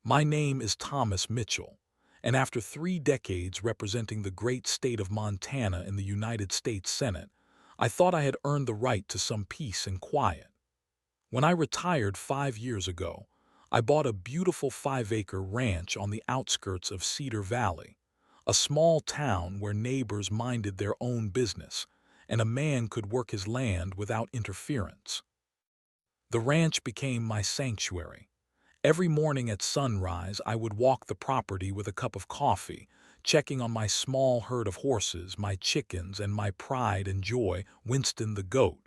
My name is Thomas Mitchell, and after 3 decades representing the great state of Montana in the United States Senate, I thought I had earned the right to some peace and quiet. When I retired 5 years ago, I bought a beautiful 5-acre ranch on the outskirts of Cedar Valley, a small town where neighbors minded their own business, and a man could work his land without interference. The ranch became my sanctuary. Every morning at sunrise, I would walk the property with a cup of coffee, checking on my small herd of horses, my chickens, and my pride and joy, Winston the goat.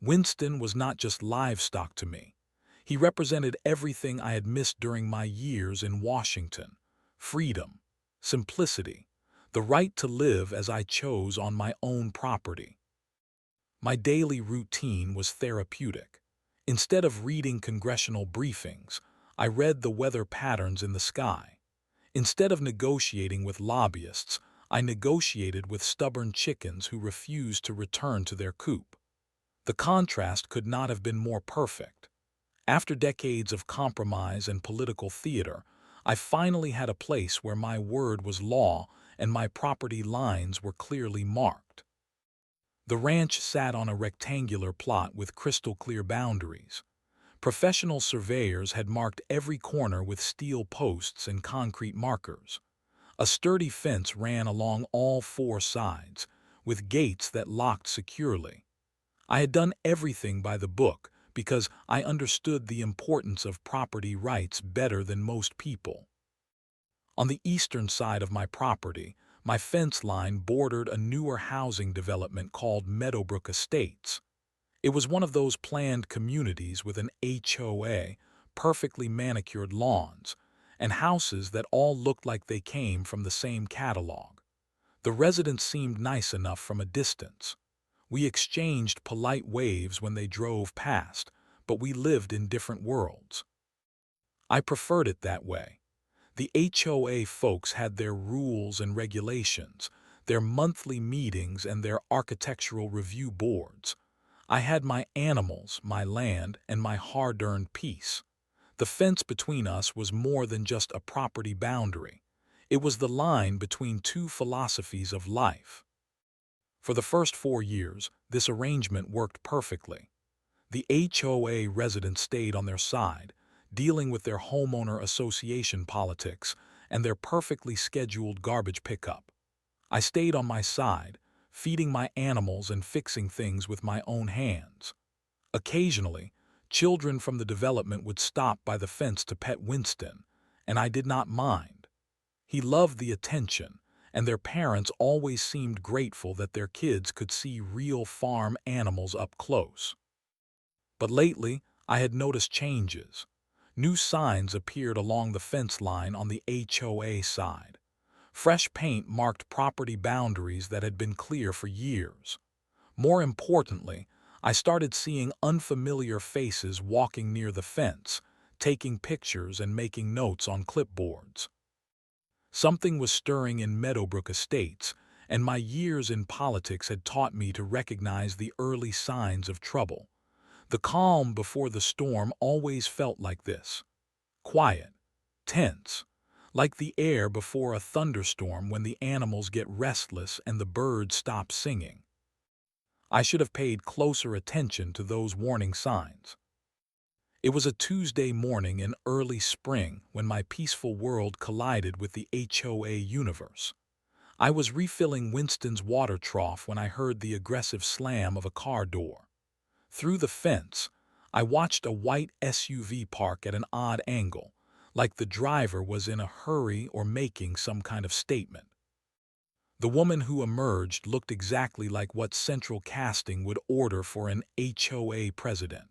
Winston was not just livestock to me. He represented everything I had missed during my years in Washington: freedom, simplicity, the right to live as I chose on my own property. My daily routine was therapeutic. Instead of reading congressional briefings, I read the weather patterns in the sky. Instead of negotiating with lobbyists, I negotiated with stubborn chickens who refused to return to their coop. The contrast could not have been more perfect. After decades of compromise and political theater, I finally had a place where my word was law and my property lines were clearly marked. The ranch sat on a rectangular plot with crystal-clear boundaries. Professional surveyors had marked every corner with steel posts and concrete markers. A sturdy fence ran along all 4 sides, with gates that locked securely. I had done everything by the book because I understood the importance of property rights better than most people. On the eastern side of my property, my fence line bordered a newer housing development called Meadowbrook Estates. It was one of those planned communities with an HOA, perfectly manicured lawns, and houses that all looked like they came from the same catalog. The residents seemed nice enough from a distance. We exchanged polite waves when they drove past, but we lived in different worlds. I preferred it that way. The HOA folks had their rules and regulations, their monthly meetings, and their architectural review boards. I had my animals, my land, and my hard-earned peace. The fence between us was more than just a property boundary. It was the line between two philosophies of life. For the first 4 years, this arrangement worked perfectly. The HOA residents stayed on their side, dealing with their homeowner association politics and their perfectly scheduled garbage pickup. I stayed on my side, feeding my animals and fixing things with my own hands. Occasionally, children from the development would stop by the fence to pet Winston, and I did not mind. He loved the attention, and their parents always seemed grateful that their kids could see real farm animals up close. But lately, I had noticed changes. New signs appeared along the fence line on the HOA side. Fresh paint marked property boundaries that had been clear for years. More importantly, I started seeing unfamiliar faces walking near the fence, taking pictures and making notes on clipboards. Something was stirring in Meadowbrook Estates, and my years in politics had taught me to recognize the early signs of trouble. The calm before the storm always felt like this: quiet, tense, like the air before a thunderstorm when the animals get restless and the birds stop singing. I should have paid closer attention to those warning signs. It was a Tuesday morning in early spring when my peaceful world collided with the HOA universe. I was refilling Winston's water trough when I heard the aggressive slam of a car door. Through the fence, I watched a white SUV park at an odd angle, like the driver was in a hurry or making some kind of statement. The woman who emerged looked exactly like what central casting would order for an HOA president.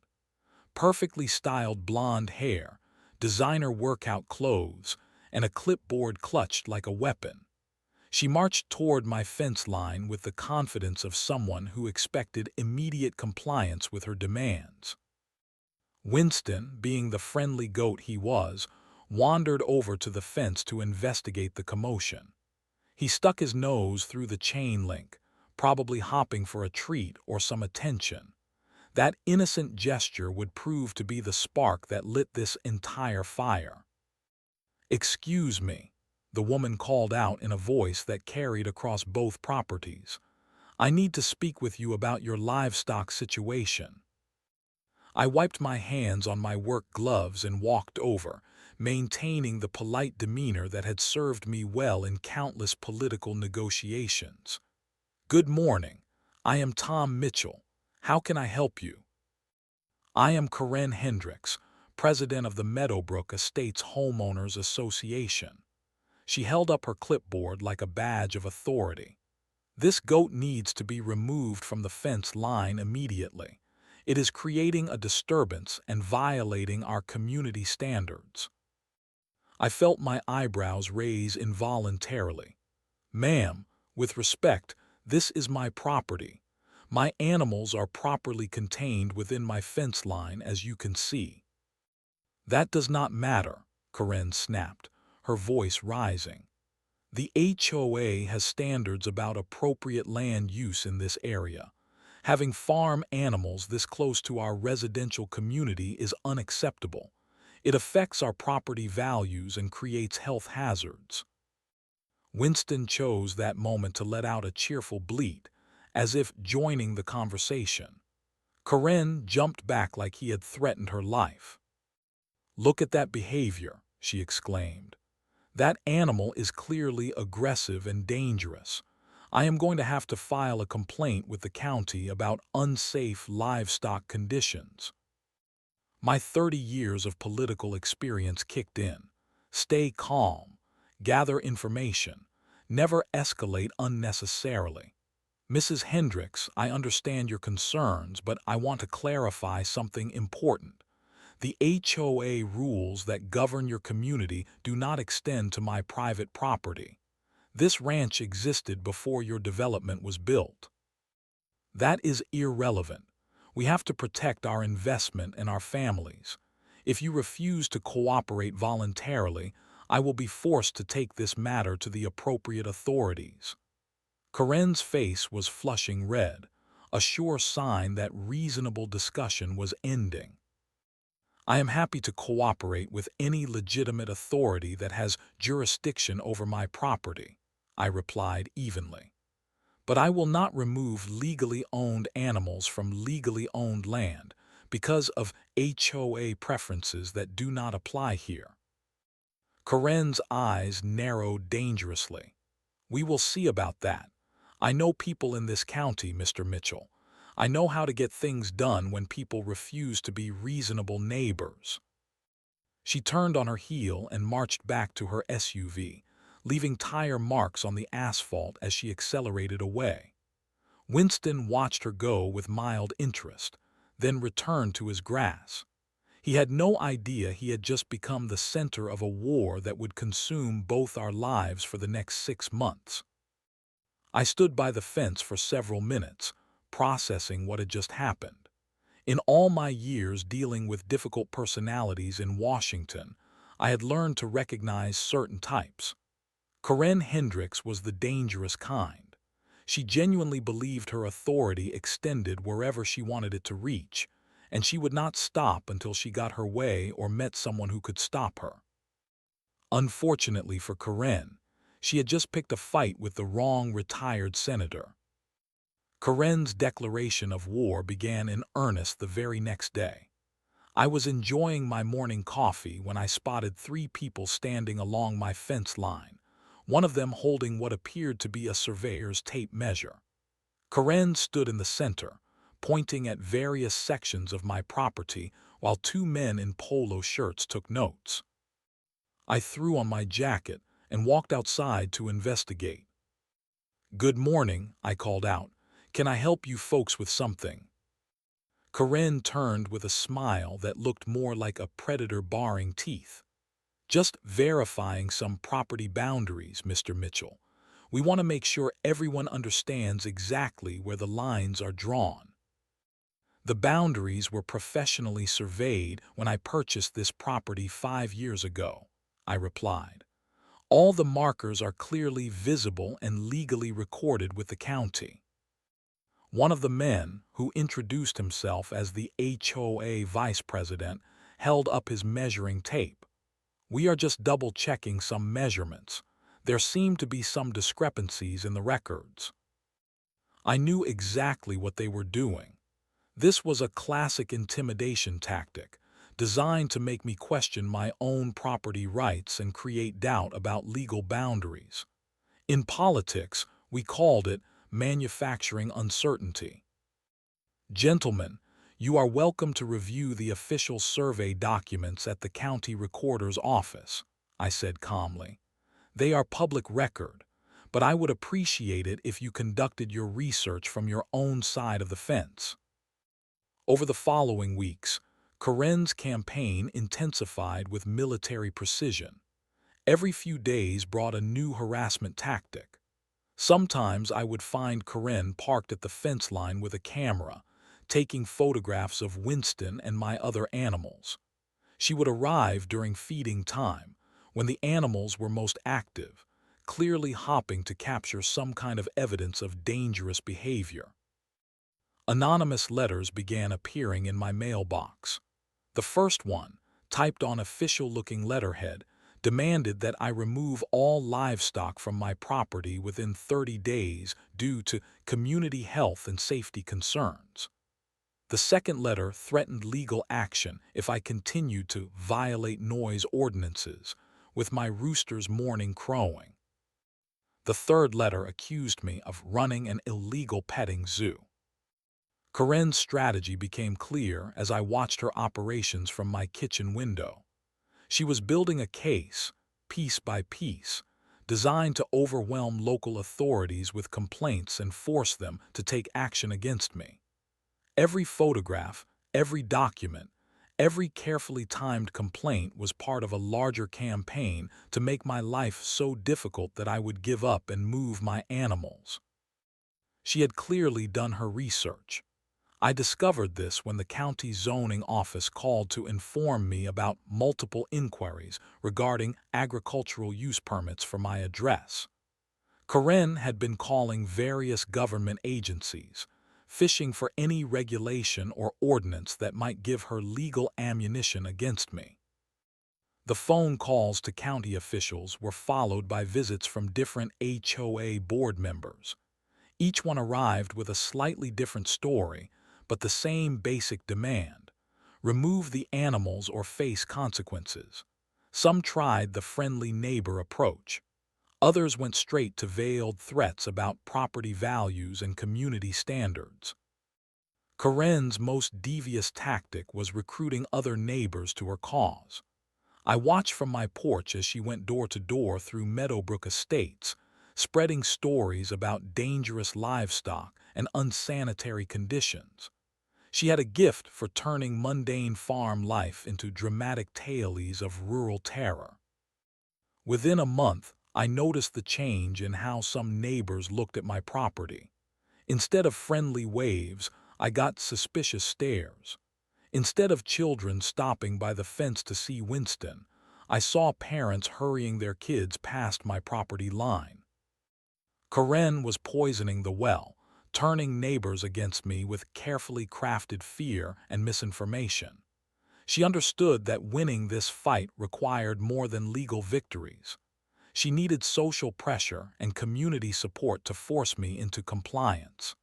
Perfectly styled blonde hair, designer workout clothes, and a clipboard clutched like a weapon. She marched toward my fence line with the confidence of someone who expected immediate compliance with her demands. Winston, being the friendly goat he was, wandered over to the fence to investigate the commotion. He stuck his nose through the chain link, probably hopping for a treat or some attention. That innocent gesture would prove to be the spark that lit this entire fire. "Excuse me," the woman called out in a voice that carried across both properties. "I need to speak with you about your livestock situation." I wiped my hands on my work gloves and walked over, maintaining the polite demeanor that had served me well in countless political negotiations. "Good morning. I am Tom Mitchell. How can I help you?" "I am Karen Hendricks, president of the Meadowbrook Estates Homeowners Association." She held up her clipboard like a badge of authority. "This goat needs to be removed from the fence line immediately. It is creating a disturbance and violating our community standards." I felt my eyebrows raise involuntarily. "Ma'am, with respect, this is my property. My animals are properly contained within my fence line, as you can see." "That does not matter," Karen snapped, her voice rising. "The HOA has standards about appropriate land use in this area. Having farm animals this close to our residential community is unacceptable. It affects our property values and creates health hazards." Winston chose that moment to let out a cheerful bleat, as if joining the conversation. Karen jumped back like he had threatened her life. "Look at that behavior," she exclaimed. "That animal is clearly aggressive and dangerous. I am going to have to file a complaint with the county about unsafe livestock conditions." My 30 years of political experience kicked in. Stay calm, gather information, never escalate unnecessarily. "Mrs. Hendricks, I understand your concerns, but I want to clarify something important. The HOA rules that govern your community do not extend to my private property. This ranch existed before your development was built." "That is irrelevant. We have to protect our investment and our families. If you refuse to cooperate voluntarily, I will be forced to take this matter to the appropriate authorities." Karen's face was flushing red, a sure sign that reasonable discussion was ending. "I am happy to cooperate with any legitimate authority that has jurisdiction over my property," I replied evenly. "But I will not remove legally owned animals from legally owned land because of HOA preferences that do not apply here." Karen's eyes narrowed dangerously. "We will see about that. I know people in this county, Mr. Mitchell. I know how to get things done when people refuse to be reasonable neighbors." She turned on her heel and marched back to her SUV, leaving tire marks on the asphalt as she accelerated away. Winston watched her go with mild interest, then returned to his grass. He had no idea he had just become the center of a war that would consume both our lives for the next 6 months. I stood by the fence for several minutes, processing what had just happened. In all my years dealing with difficult personalities in Washington, I had learned to recognize certain types. Karen Hendricks was the dangerous kind. She genuinely believed her authority extended wherever she wanted it to reach, and she would not stop until she got her way or met someone who could stop her. Unfortunately for Karen, she had just picked a fight with the wrong retired senator. Karen's declaration of war began in earnest the very next day. I was enjoying my morning coffee when I spotted 3 people standing along my fence line, one of them holding what appeared to be a surveyor's tape measure. Karen stood in the center, pointing at various sections of my property while 2 men in polo shirts took notes. I threw on my jacket and walked outside to investigate. "Good morning," I called out. "Can I help you folks with something?" Karen turned with a smile that looked more like a predator baring teeth. "Just verifying some property boundaries, Mr. Mitchell. We want to make sure everyone understands exactly where the lines are drawn." "The boundaries were professionally surveyed when I purchased this property 5 years ago," I replied. "All the markers are clearly visible and legally recorded with the county." One of the men, who introduced himself as the HOA vice president, held up his measuring tape. We are just double-checking some measurements. There seem to be some discrepancies in the records. I knew exactly what they were doing. This was a classic intimidation tactic, designed to make me question my own property rights and create doubt about legal boundaries. In politics, we called it manufacturing uncertainty. Gentlemen, you are welcome to review the official survey documents at the county recorder's office, I said calmly. They are public record, but I would appreciate it if you conducted your research from your own side of the fence. Over the following weeks, Karen's campaign intensified with military precision. Every few days brought a new harassment tactic. Sometimes I would find Karen parked at the fence line with a camera, taking photographs of Winston and my other animals. She would arrive during feeding time, when the animals were most active, clearly hopping to capture some kind of evidence of dangerous behavior. Anonymous letters began appearing in my mailbox. The first one, typed on official-looking letterhead, demanded that I remove all livestock from my property within 30 days due to community health and safety concerns. The second letter threatened legal action if I continued to violate noise ordinances, with my rooster's morning crowing. The third letter accused me of running an illegal petting zoo. Karen's strategy became clear as I watched her operations from my kitchen window. She was building a case, piece by piece, designed to overwhelm local authorities with complaints and force them to take action against me. Every photograph, every document, every carefully timed complaint was part of a larger campaign to make my life so difficult that I would give up and move my animals. She had clearly done her research. I discovered this when the county zoning office called to inform me about multiple inquiries regarding agricultural use permits for my address. Karen had been calling various government agencies, fishing for any regulation or ordinance that might give her legal ammunition against me. The phone calls to county officials were followed by visits from different HOA board members. Each one arrived with a slightly different story, but the same basic demand: remove the animals or face consequences. Some tried the friendly neighbor approach. Others went straight to veiled threats about property values and community standards. Karen's most devious tactic was recruiting other neighbors to her cause. I watched from my porch as she went door to door through Meadowbrook Estates, spreading stories about dangerous livestock and unsanitary conditions. She had a gift for turning mundane farm life into dramatic tales of rural terror. Within a month, I noticed the change in how some neighbors looked at my property. Instead of friendly waves, I got suspicious stares. Instead of children stopping by the fence to see Winston, I saw parents hurrying their kids past my property line. Karen was poisoning the well, turning neighbors against me with carefully crafted fear and misinformation. She understood that winning this fight required more than legal victories. She needed social pressure and community support to force me into compliance.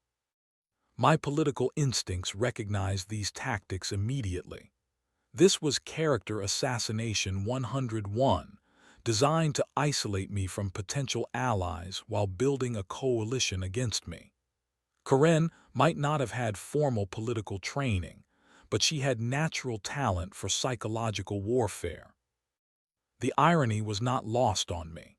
My political instincts recognized these tactics immediately. This was character assassination 101, designed to isolate me from potential allies while building a coalition against me. Karen might not have had formal political training, but she had natural talent for psychological warfare. The irony was not lost on me.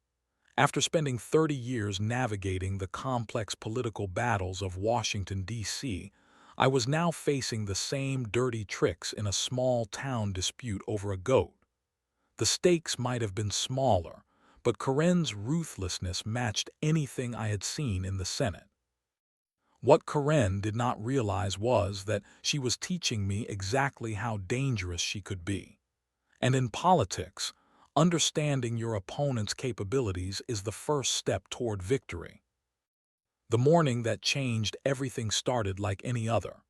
After spending 30 years navigating the complex political battles of Washington, D.C., I was now facing the same dirty tricks in a small-town dispute over a goat. The stakes might have been smaller, but Karen's ruthlessness matched anything I had seen in the Senate. What Karen did not realize was that she was teaching me exactly how dangerous she could be. And in politics, understanding your opponent's capabilities is the first step toward victory. The morning that changed everything started like any other.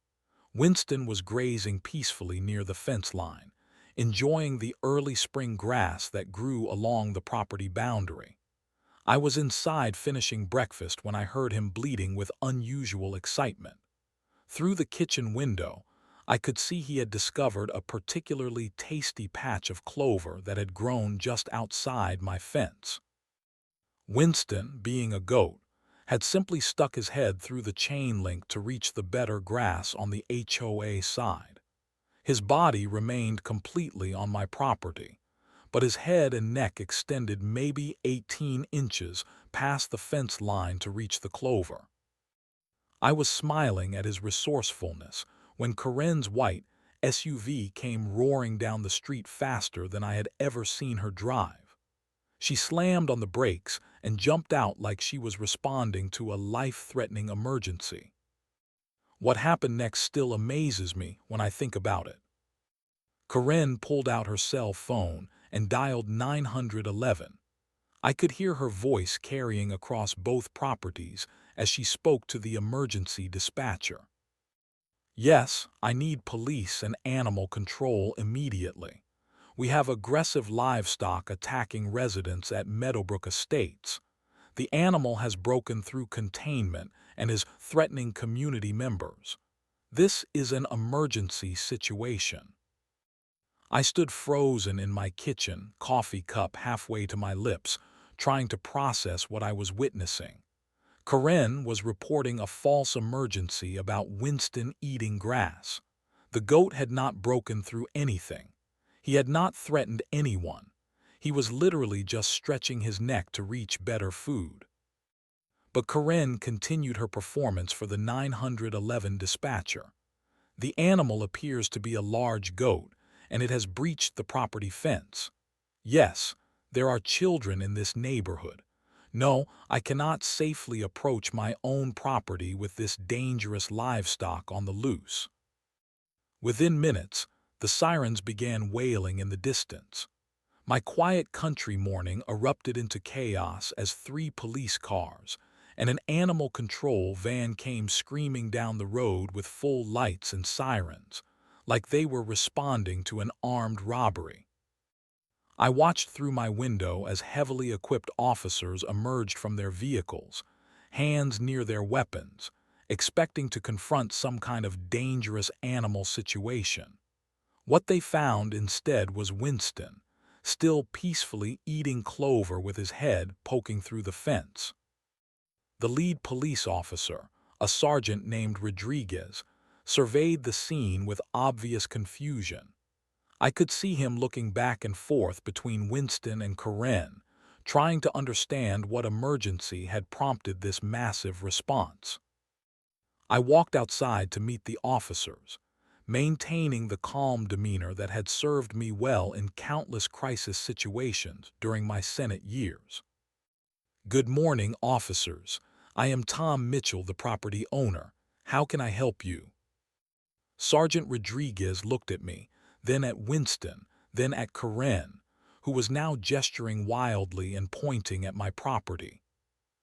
Winston was grazing peacefully near the fence line, enjoying the early spring grass that grew along the property boundary. I was inside finishing breakfast when I heard him bleating with unusual excitement. Through the kitchen window, I could see he had discovered a particularly tasty patch of clover that had grown just outside my fence. Winston, being a goat, had simply stuck his head through the chain link to reach the better grass on the HOA side. His body remained completely on my property, but his head and neck extended maybe 18 inches past the fence line to reach the clover. I was smiling at his resourcefulness when Karen's white SUV came roaring down the street faster than I had ever seen her drive. She slammed on the brakes and jumped out like she was responding to a life-threatening emergency. What happened next still amazes me when I think about it. Karen pulled out her cell phone and dialed 911. I could hear her voice carrying across both properties as she spoke to the emergency dispatcher. "Yes, I need police and animal control immediately. We have aggressive livestock attacking residents at Meadowbrook Estates. The animal has broken through containment and is threatening community members. This is an emergency situation." I stood frozen in my kitchen, coffee cup halfway to my lips, trying to process what I was witnessing. Karen was reporting a false emergency about Winston eating grass. The goat had not broken through anything. He had not threatened anyone. He was literally just stretching his neck to reach better food. But Karen continued her performance for the 911 dispatcher. "The animal appears to be a large goat, and it has breached the property fence. Yes, there are children in this neighborhood. No, I cannot safely approach my own property with this dangerous livestock on the loose." Within minutes, the sirens began wailing in the distance. My quiet country morning erupted into chaos as 3 police cars and an animal control van came screaming down the road with full lights and sirens, like they were responding to an armed robbery. I watched through my window as heavily equipped officers emerged from their vehicles, hands near their weapons, expecting to confront some kind of dangerous animal situation. What they found instead was Winston, still peacefully eating clover with his head poking through the fence. The lead police officer, a sergeant named Rodriguez, surveyed the scene with obvious confusion. I could see him looking back and forth between Winston and Karen, trying to understand what emergency had prompted this massive response. I walked outside to meet the officers, maintaining the calm demeanor that had served me well in countless crisis situations during my Senate years. "Good morning, officers. I am Tom Mitchell, the property owner. How can I help you?" Sergeant Rodriguez looked at me, then at Winston, then at Karen, who was now gesturing wildly and pointing at my property.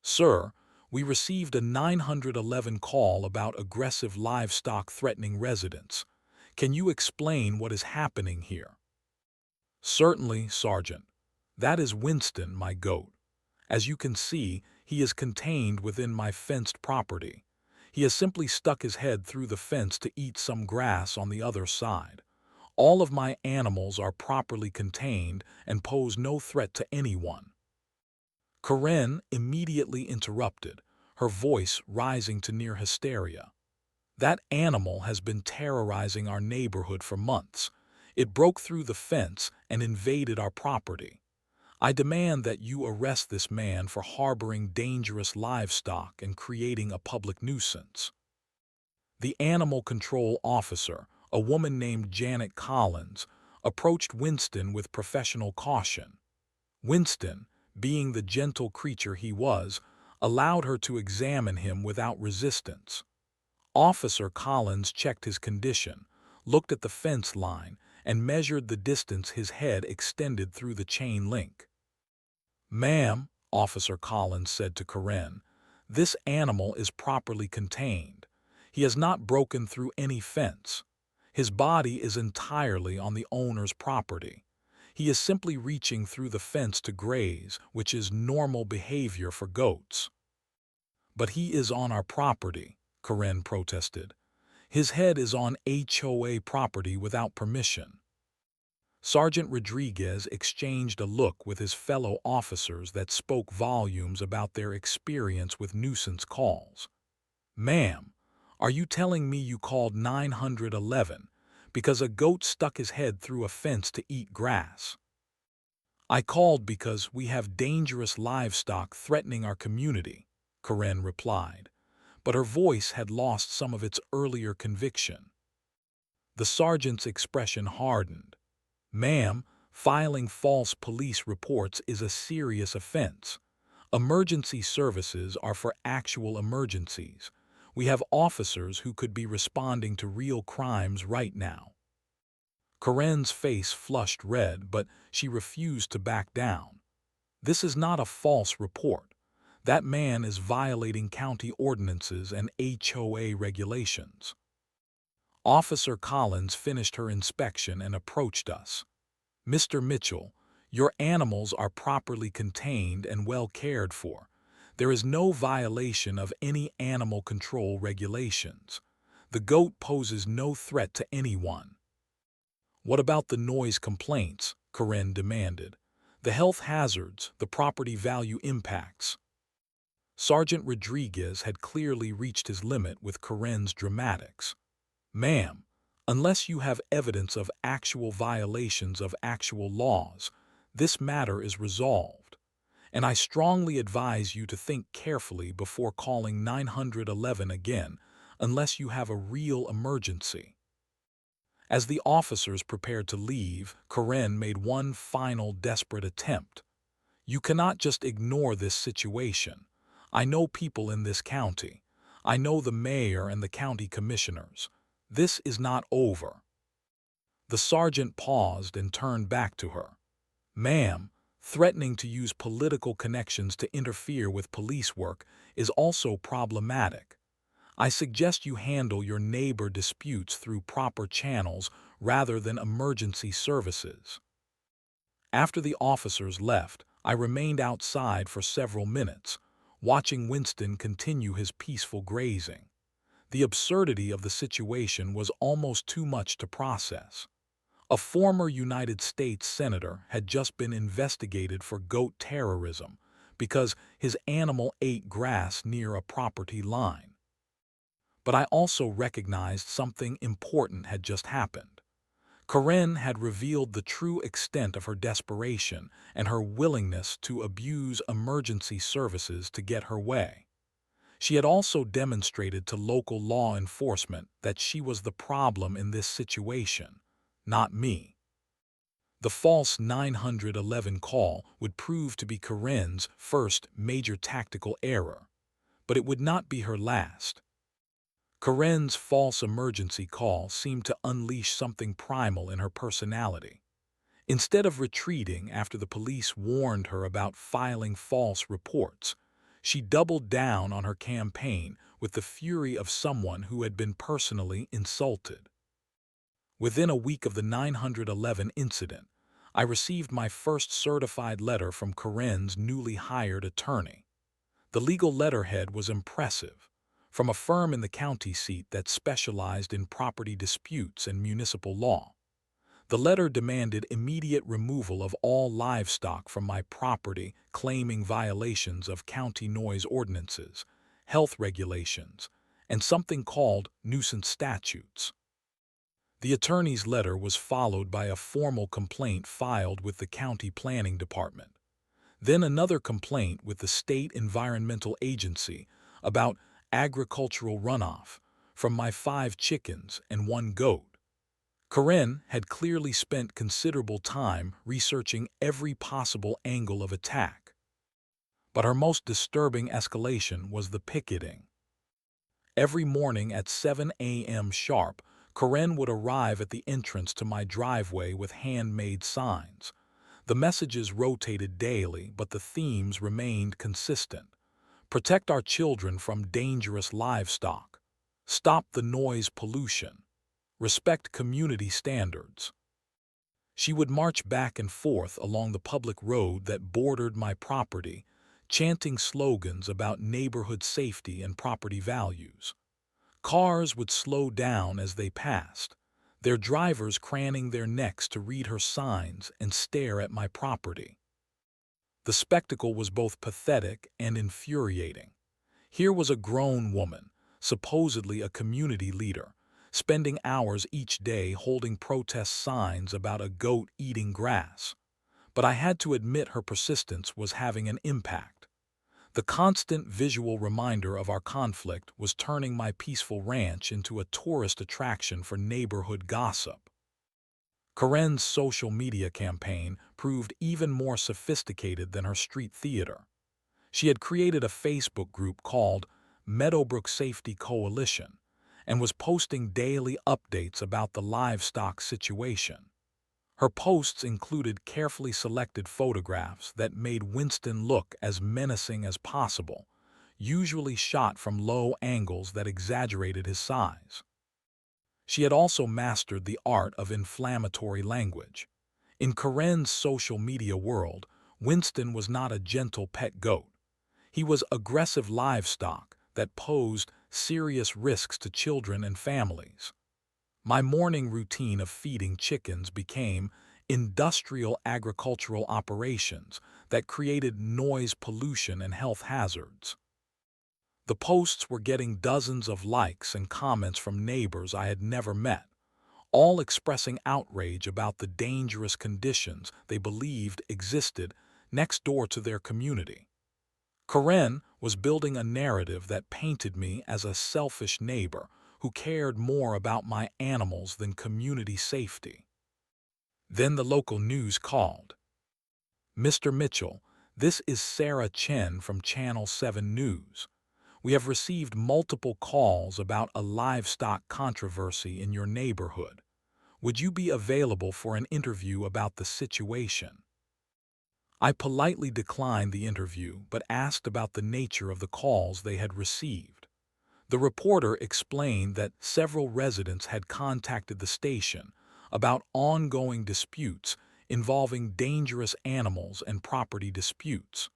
"Sir, we received a 911 call about aggressive livestock threatening residents. Can you explain what is happening here?" "Certainly, Sergeant. That is Winston, my goat. As you can see, he is contained within my fenced property. He has simply stuck his head through the fence to eat some grass on the other side. All of my animals are properly contained and pose no threat to anyone." Karen immediately interrupted, her voice rising to near hysteria. "That animal has been terrorizing our neighborhood for months. It broke through the fence and invaded our property. I demand that you arrest this man for harboring dangerous livestock and creating a public nuisance." The animal control officer, a woman named Janet Collins, approached Winston with professional caution. Winston, being the gentle creature he was, allowed her to examine him without resistance. Officer Collins checked his condition, looked at the fence line, and measured the distance his head extended through the chain link. "Ma'am," Officer Collins said to Karen, "this animal is properly contained. He has not broken through any fence. His body is entirely on the owner's property. He is simply reaching through the fence to graze, which is normal behavior for goats. But he is on our property, Karen protested. His head is on HOA property without permission. Sergeant Rodriguez exchanged a look with his fellow officers that spoke volumes about their experience with nuisance calls. "Ma'am, are you telling me you called 911 because a goat stuck his head through a fence to eat grass?" "I called because we have dangerous livestock threatening our community," Karen replied, but her voice had lost some of its earlier conviction. The sergeant's expression hardened. "Ma'am, filing false police reports is a serious offense. Emergency services are for actual emergencies. We have officers who could be responding to real crimes right now." Karen's face flushed red, but she refused to back down. "This is not a false report. That man is violating county ordinances and HOA regulations." Officer Collins finished her inspection and approached us. "Mr. Mitchell, your animals are properly contained and well cared for. There is no violation of any animal control regulations. The goat poses no threat to anyone." "What about the noise complaints?" Karen demanded. "The health hazards, the property value impacts." Sergeant Rodriguez had clearly reached his limit with Karen's dramatics. "Ma'am, unless you have evidence of actual violations of actual laws, this matter is resolved. And I strongly advise you to think carefully before calling 911 again unless you have a real emergency." As the officers prepared to leave, Karen made one final desperate attempt. "You cannot just ignore this situation. I know people in this county. I know the mayor and the county commissioners. This is not over." The sergeant paused and turned back to her. "Ma'am, threatening to use political connections to interfere with police work is also problematic. I suggest you handle your neighbor disputes through proper channels rather than emergency services." After the officers left, I remained outside for several minutes, watching Winston continue his peaceful grazing. The absurdity of the situation was almost too much to process. A former United States senator had just been investigated for goat terrorism because his animal ate grass near a property line. But I also recognized something important had just happened. Karen had revealed the true extent of her desperation and her willingness to abuse emergency services to get her way. She had also demonstrated to local law enforcement that she was the problem in this situation, not me. The false 911 call would prove to be Karen's first major tactical error, but it would not be her last. Karen's false emergency call seemed to unleash something primal in her personality. Instead of retreating after the police warned her about filing false reports, she doubled down on her campaign with the fury of someone who had been personally insulted. Within a week of the 911 incident, I received my first certified letter from Karen's newly hired attorney. The legal letterhead was impressive, from a firm in the county seat that specialized in property disputes and municipal law. The letter demanded immediate removal of all livestock from my property, claiming violations of county noise ordinances, health regulations, and something called nuisance statutes. The attorney's letter was followed by a formal complaint filed with the county planning department. Then another complaint with the state environmental agency about agricultural runoff from my 5 chickens and 1 goat. Karen had clearly spent considerable time researching every possible angle of attack. But her most disturbing escalation was the picketing. Every morning at 7 a.m. sharp, Karen would arrive at the entrance to my driveway with handmade signs. The messages rotated daily, but the themes remained consistent. Protect our children from dangerous livestock. Stop the noise pollution. respect community standards. She would march back and forth along the public road that bordered my property, chanting slogans about neighborhood safety and property values. Cars would slow down as they passed, their drivers craning their necks to read her signs and stare at my property. The spectacle was both pathetic and infuriating. Here was a grown woman, supposedly a community leader, spending hours each day holding protest signs about a goat eating grass. But I had to admit her persistence was having an impact. The constant visual reminder of our conflict was turning my peaceful ranch into a tourist attraction for neighborhood gossip. Karen's social media campaign proved even more sophisticated than her street theater. She had created a Facebook group called Meadowbrook Safety Coalition and was posting daily updates about the livestock situation. Her posts included carefully selected photographs that made Winston look as menacing as possible, usually shot from low angles that exaggerated his size. She had also mastered the art of inflammatory language. In Karen's social media world, Winston was not a gentle pet goat. He was aggressive livestock that posed serious risks to children and families. My morning routine of feeding chickens became industrial agricultural operations that created noise pollution and health hazards. The posts were getting dozens of likes and comments from neighbors I had never met, all expressing outrage about the dangerous conditions they believed existed next door to their community. Karen was building a narrative that painted me as a selfish neighbor who cared more about my animals than community safety. Then the local news called. "Mr. Mitchell, this is Sarah Chen from Channel 7 News. We have received multiple calls about a livestock controversy in your neighborhood. Would you be available for an interview about the situation?" I politely declined the interview but asked about the nature of the calls they had received. The reporter explained that several residents had contacted the station about ongoing disputes involving dangerous animals and property disputes.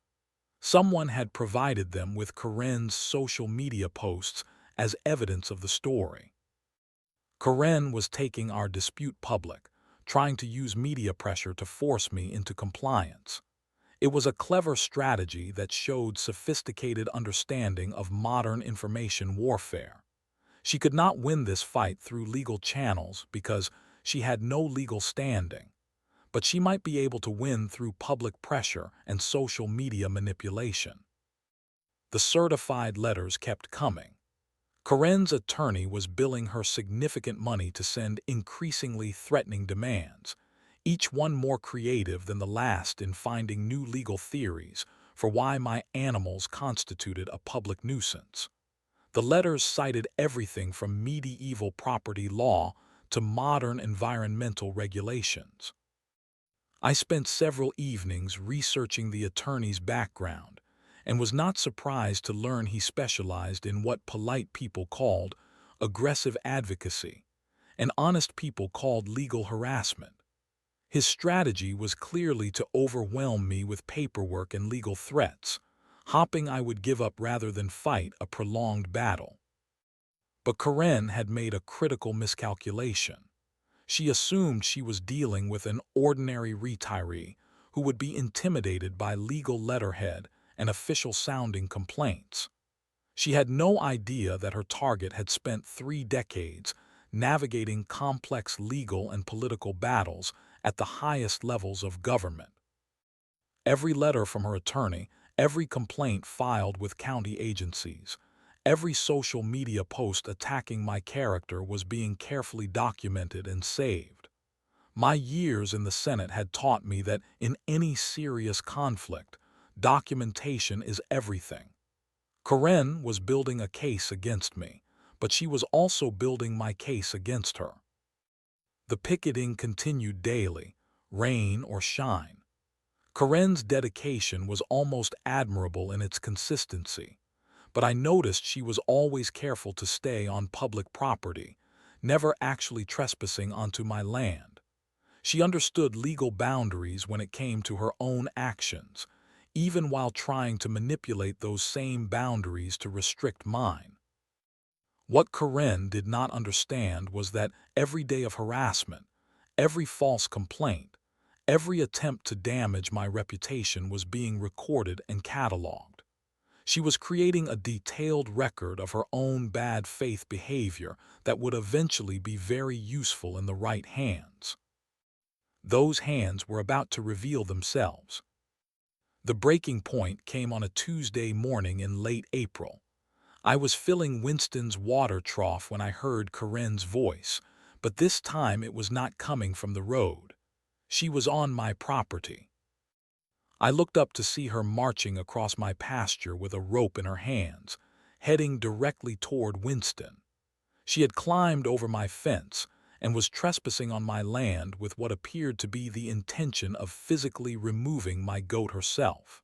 Someone had provided them with Karen's social media posts as evidence of the story. Karen was taking our dispute public, trying to use media pressure to force me into compliance. It was a clever strategy that showed sophisticated understanding of modern information warfare. She could not win this fight through legal channels because she had no legal standing, but she might be able to win through public pressure and social media manipulation. The certified letters kept coming. Karen's attorney was billing her significant money to send increasingly threatening demands, each one more creative than the last in finding new legal theories for why my animals constituted a public nuisance. The letters cited everything from medieval property law to modern environmental regulations. I spent several evenings researching the attorney's background and was not surprised to learn he specialized in what polite people called aggressive advocacy and honest people called legal harassment. His strategy was clearly to overwhelm me with paperwork and legal threats, hoping I would give up rather than fight a prolonged battle. But Karen had made a critical miscalculation. She assumed she was dealing with an ordinary retiree who would be intimidated by legal letterhead and official-sounding complaints. She had no idea that her target had spent 3 decades navigating complex legal and political battles at the highest levels of government. Every letter from her attorney, every complaint filed with county agencies, every social media post attacking my character was being carefully documented and saved. My years in the Senate had taught me that in any serious conflict, documentation is everything. Karen was building a case against me, but she was also building my case against her. The picketing continued daily, rain or shine. Karen's dedication was almost admirable in its consistency, but I noticed she was always careful to stay on public property, never actually trespassing onto my land. She understood legal boundaries when it came to her own actions, even while trying to manipulate those same boundaries to restrict mine. What Karen did not understand was that every day of harassment, every false complaint, every attempt to damage my reputation was being recorded and cataloged. She was creating a detailed record of her own bad faith behavior that would eventually be very useful in the right hands. Those hands were about to reveal themselves. The breaking point came on a Tuesday morning in late April. I was filling Winston's water trough when I heard Karen's voice, but this time it was not coming from the road. She was on my property. I looked up to see her marching across my pasture with a rope in her hands, heading directly toward Winston. She had climbed over my fence and was trespassing on my land with what appeared to be the intention of physically removing my goat herself.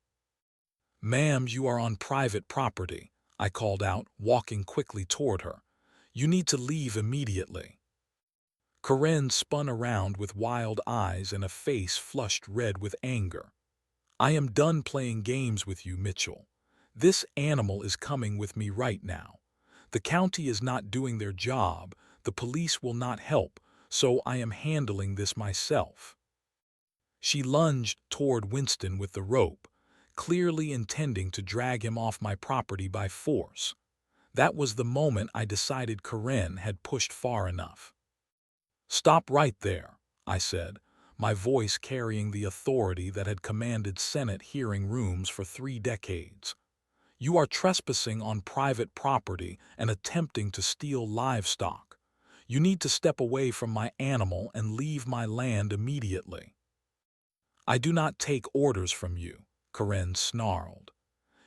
"Ma'am, you are on private property," I called out, walking quickly toward her. "You need to leave immediately." Karen spun around with wild eyes and a face flushed red with anger. "I am done playing games with you, Mitchell. This animal is coming with me right now. The county is not doing their job, the police will not help, so I am handling this myself." She lunged toward Winston with the rope, clearly intending to drag him off my property by force. That was the moment I decided Karen had pushed far enough. "Stop right there," I said, my voice carrying the authority that had commanded Senate hearing rooms for 3 decades. "You are trespassing on private property and attempting to steal livestock. You need to step away from my animal and leave my land immediately." "I do not take orders from you," Karen snarled.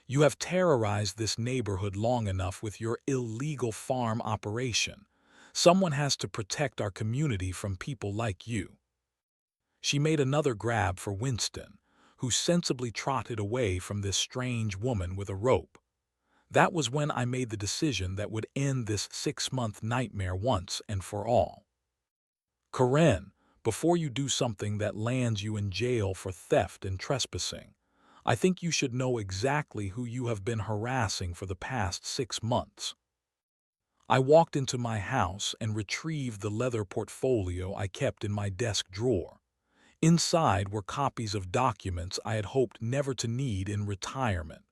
"You have terrorized this neighborhood long enough with your illegal farm operation. Someone has to protect our community from people like you." She made another grab for Winston, who sensibly trotted away from this strange woman with a rope. That was when I made the decision that would end this 6-month nightmare once and for all. "Karen, before you do something that lands you in jail for theft and trespassing, I think you should know exactly who you have been harassing for the past 6 months." I walked into my house and retrieved the leather portfolio I kept in my desk drawer. Inside were copies of documents I had hoped never to need in retirement.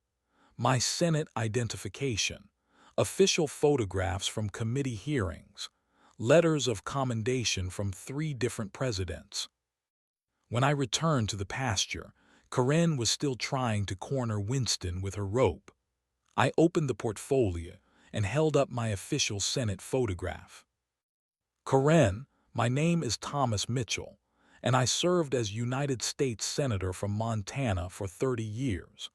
My Senate identification, official photographs from committee hearings, letters of commendation from 3 different presidents. When I returned to the pasture, Karen was still trying to corner Winston with her rope. I opened the portfolio and held up my official Senate photograph. "Karen, my name is Thomas Mitchell, and I served as United States Senator from Montana for 30 years.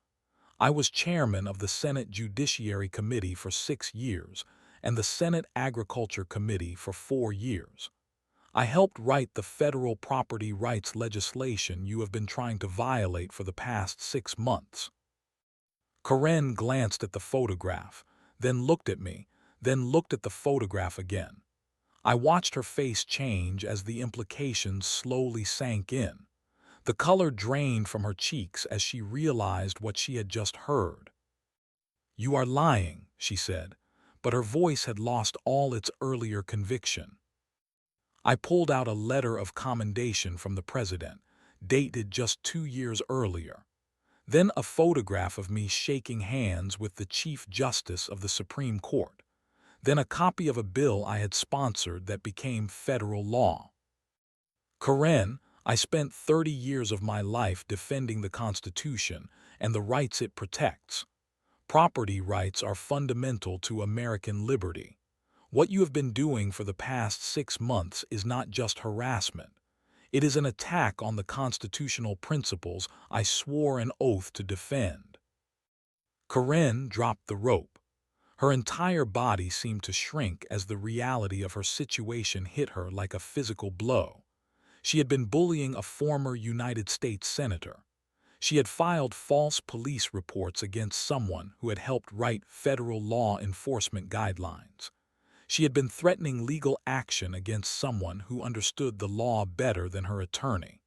I was chairman of the Senate Judiciary Committee for 6 years and the Senate Agriculture Committee for 4 years. I helped write the federal property rights legislation you have been trying to violate for the past 6 months." Karen glanced at the photograph, then looked at me, then looked at the photograph again. I watched her face change as the implications slowly sank in. The color drained from her cheeks as she realized what she had just heard. "You are lying," she said, but her voice had lost all its earlier conviction. I pulled out a letter of commendation from the president, dated just 2 years earlier. Then a photograph of me shaking hands with the Chief Justice of the Supreme Court. Then a copy of a bill I had sponsored that became federal law. "Karen, I spent 30 years of my life defending the Constitution and the rights it protects. Property rights are fundamental to American liberty. What you have been doing for the past 6 months is not just harassment. It is an attack on the constitutional principles I swore an oath to defend." Karen dropped the rope. Her entire body seemed to shrink as the reality of her situation hit her like a physical blow. She had been bullying a former United States Senator. She had filed false police reports against someone who had helped write federal law enforcement guidelines. She had been threatening legal action against someone who understood the law better than her attorney.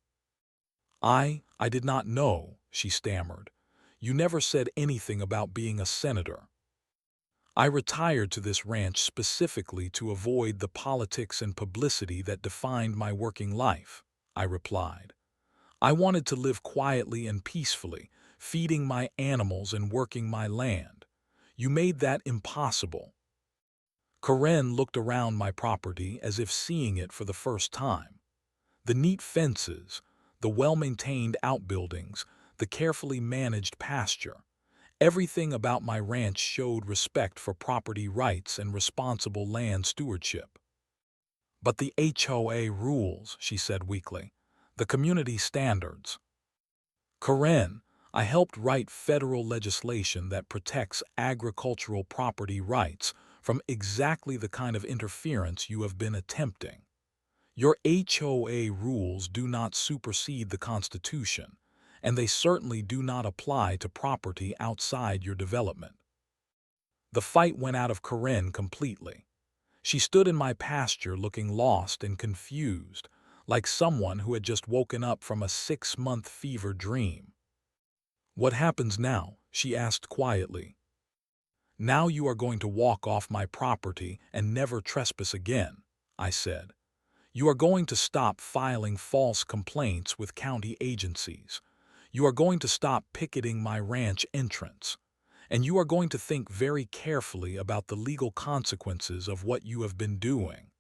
I did not know," she stammered. "You never said anything about being a senator." "I retired to this ranch specifically to avoid the politics and publicity that defined my working life," I replied. "I wanted to live quietly and peacefully, feeding my animals and working my land. You made that impossible." Karen looked around my property as if seeing it for the first time. The neat fences, the well-maintained outbuildings, the carefully managed pasture. Everything about my ranch showed respect for property rights and responsible land stewardship. "But the HOA rules," she said weakly. "The community standards." "Karen, I helped write federal legislation that protects agricultural property rights from exactly the kind of interference you have been attempting. Your HOA rules do not supersede the Constitution, and they certainly do not apply to property outside your development." The fight went out of Karen completely. She stood in my pasture looking lost and confused, like someone who had just woken up from a 6-month fever dream. "What happens now?" she asked quietly. "Now you are going to walk off my property and never trespass again," I said. "You are going to stop filing false complaints with county agencies. You are going to stop picketing my ranch entrance. And you are going to think very carefully about the legal consequences of what you have been doing."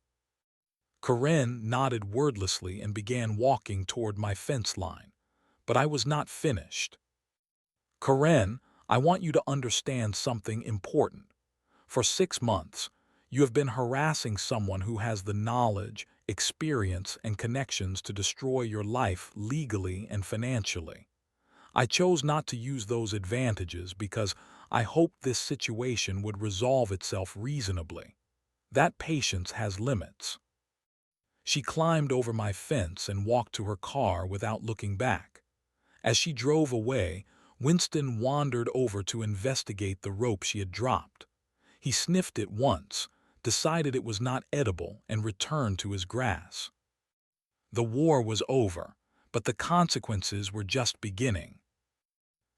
Karen nodded wordlessly and began walking toward my fence line. But I was not finished. "Karen, I want you to understand something important. For 6 months, you have been harassing someone who has the knowledge, experience, and connections to destroy your life legally and financially. I chose not to use those advantages because I hoped this situation would resolve itself reasonably. That patience has limits." She climbed over my fence and walked to her car without looking back. As she drove away, Winston wandered over to investigate the rope she had dropped. He sniffed it once, decided it was not edible, and returned to his grass. The war was over, but the consequences were just beginning.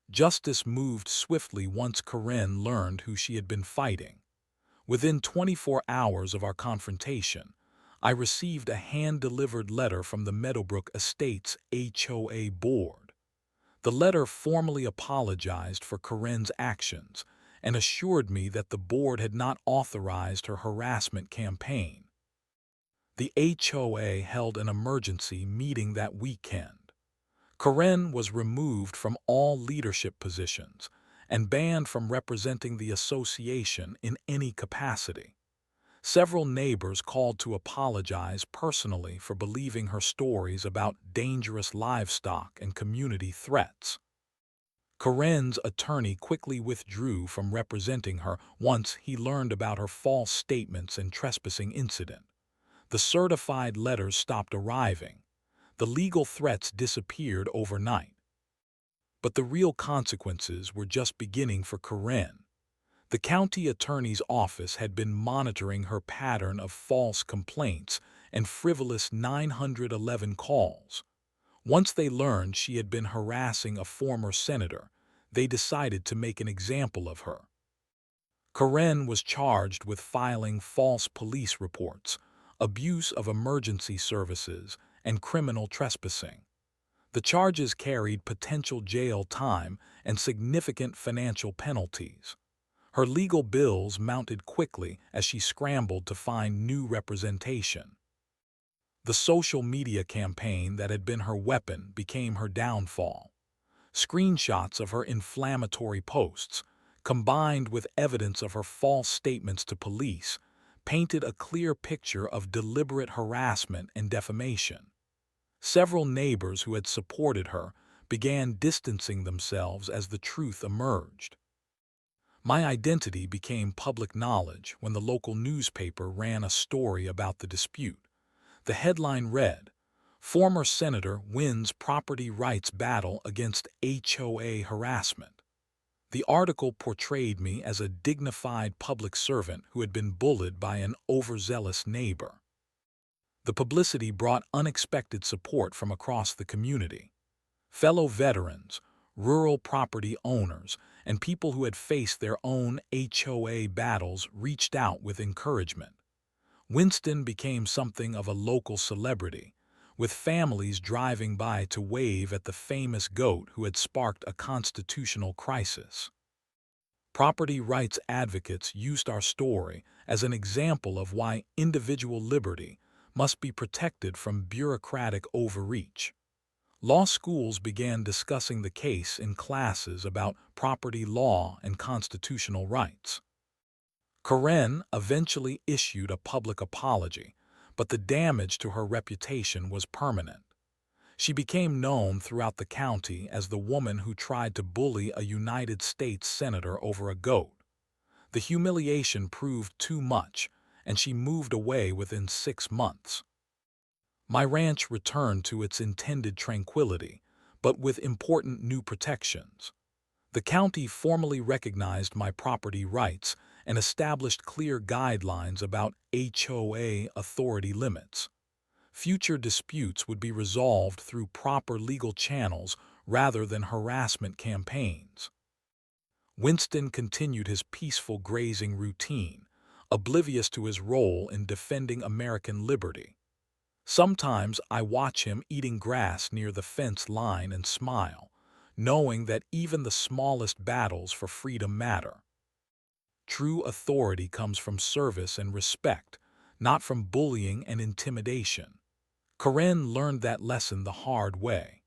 Justice moved swiftly once Karen learned who she had been fighting. Within 24 hours of our confrontation, I received a hand-delivered letter from the Meadowbrook Estates HOA board. The letter formally apologized for Karen's actions and assured me that the board had not authorized her harassment campaign. The HOA held an emergency meeting that weekend. Karen was removed from all leadership positions and banned from representing the association in any capacity. Several neighbors called to apologize personally for believing her stories about dangerous livestock and community threats. Karen's attorney quickly withdrew from representing her once he learned about her false statements and trespassing incident. The certified letters stopped arriving. The legal threats disappeared overnight. But the real consequences were just beginning for Karen. The county attorney's office had been monitoring her pattern of false complaints and frivolous 911 calls. Once they learned she had been harassing a former senator, they decided to make an example of her. Karen was charged with filing false police reports, abuse of emergency services, and criminal trespassing. The charges carried potential jail time and significant financial penalties. Her legal bills mounted quickly as she scrambled to find new representation. The social media campaign that had been her weapon became her downfall. Screenshots of her inflammatory posts, combined with evidence of her false statements to police, painted a clear picture of deliberate harassment and defamation. Several neighbors who had supported her began distancing themselves as the truth emerged. My identity became public knowledge when the local newspaper ran a story about the dispute. The headline read, "Former Senator Wins Property Rights Battle Against HOA Harassment." The article portrayed me as a dignified public servant who had been bullied by an overzealous neighbor. The publicity brought unexpected support from across the community. Fellow veterans, rural property owners, and people who had faced their own HOA battles reached out with encouragement. Winston became something of a local celebrity, with families driving by to wave at the famous goat who had sparked a constitutional crisis. Property rights advocates used our story as an example of why individual liberty must be protected from bureaucratic overreach. Law schools began discussing the case in classes about property law and constitutional rights. Karen eventually issued a public apology, but the damage to her reputation was permanent. She became known throughout the county as the woman who tried to bully a United States senator over a goat. The humiliation proved too much, and she moved away within 6 months. My ranch returned to its intended tranquility, but with important new protections. The county formally recognized my property rights and established clear guidelines about HOA authority limits. Future disputes would be resolved through proper legal channels rather than harassment campaigns. Winston continued his peaceful grazing routine, oblivious to his role in defending American liberty. Sometimes I watch him eating grass near the fence line and smile, knowing that even the smallest battles for freedom matter. True authority comes from service and respect, not from bullying and intimidation. Karen learned that lesson the hard way.